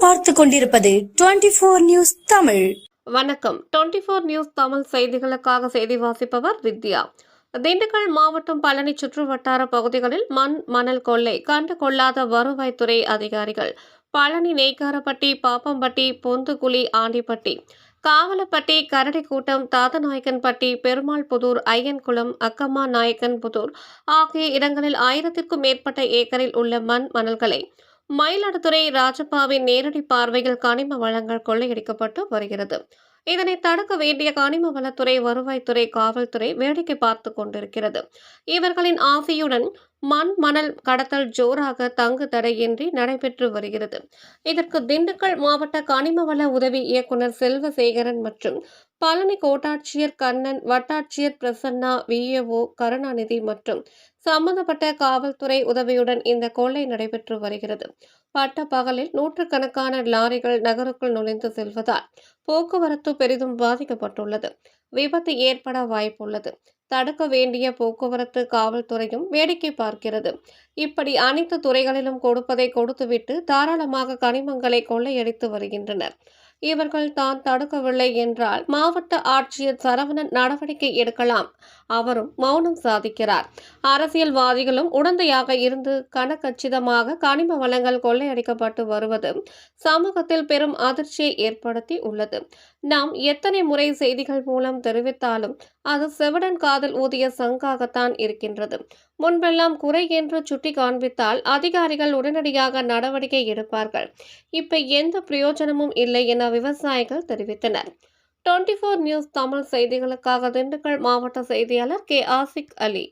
பார்த்து கொண்டிருப்பது 24 நியூஸ் தமிழ். வணக்கம். 24 நியூஸ் தமிழ் செய்திகளுக்காக செய்தி வாசிப்பவர் வித்யா. திண்டுக்கல் மாவட்டம் பழனி சுற்றுவட்டார பகுதிகளில் மணல் கொள்ளை கண்டு கொள்ளாத வருவாய்த்துறை அதிகாரிகள். பழனி நெய்க்காரப்பட்டி, பாப்பம்பட்டி, பொந்துகுழி, ஆண்டிப்பட்டி, காவலப்பட்டி, கரடிக்கூட்டம், தாதநாயக்கன்பட்டி, பெருமாள்புதூர், ஐயன்குளம், அக்கம்மா நாயக்கன்புதூர் ஆகிய இடங்களில் 1000க்கும் மேற்பட்ட ஏக்கரில் உள்ள மணல்களை மயிலாடுதுறை ராஜப்பாவின் நேரடி பார்வையில் கனிம வளங்கள் கொள்ளையடிக்கப்பட்டு வருகிறது. இதனை தடுக்க வேண்டிய கனிம வளத்துறை, வருவாய்த்துறை, காவல்துறை வேடிக்கை பார்த்து கொண்டிருக்கிறது. இவர்களின் ஆசையுடன் மணல் கடத்தல் ஜோராக தங்கு தடையின்றி நடைபெற்று வருகிறது. இதற்கு திண்டுக்கல் மாவட்ட கனிமவள உதவி இயக்குநர் செல்வசேகரன் மற்றும் பழனி கோட்டாட்சியர் கண்ணன், வட்டாட்சியர் பிரசன்னா, விஏஓ கருணாநிதி மற்றும் சம்பந்தப்பட்ட காவல்துறை உதவியுடன் இந்த கொள்ளை நடைபெற்று வருகிறது. பட்ட பகலில் நூற்றுக்கணக்கான லாரிகள் நகருக்குள் நுழைந்து செல்வதால் போக்குவரத்து பெரிதும் பாதிக்கப்பட்டுள்ளது. விபத்து ஏற்பட வாய்ப்புள்ளது. தடுக்க வேண்டிய போக்குவரத்து காவல்துறையும் வேடிக்கை பார்க்கிறது. இப்படி அனைத்து துறைகளிலும் கொடுப்பதை கொடுத்துவிட்டு தாராளமாக கனிமங்களை கொள்ளையடித்து வருகின்றனர். இவர்கள் தான் தடுக்கவில்லை என்றால் மாவட்ட ஆட்சியர் சரவணன் நடவடிக்கை எடுக்கலாம். அவரும் மௌனம் சாதிக்கிறார். அரசியல்வாதிகளும் உடந்தையாக இருந்து கனகச்சிதமாக கனிம வளங்கள் கொள்ளையடிக்கப்பட்டு வருவது சமூகத்தில் பெரும் அதிர்ச்சியை ஏற்படுத்தி உள்ளது. நாம் எத்தனை முறை செய்திகள் மூலம் தெரிவித்தாலும் அது செவிடன் காதல் ஊதிய சங்காகத்தான் இருக்கின்றது. முன்பெல்லாம் குறை என்று சுட்டி காண்பித்தால் அதிகாரிகள் உடனடியாக நடவடிக்கை எடுப்பார்கள். இப்ப எந்த பிரயோஜனமும் இல்லை என விவசாயிகள் தெரிவித்தனர். 24 நியூஸ் தமிழ் செய்திகளுக்காக திண்டுக்கல் மாவட்ட செய்தியாளர் கே. ஆசிக் அலி.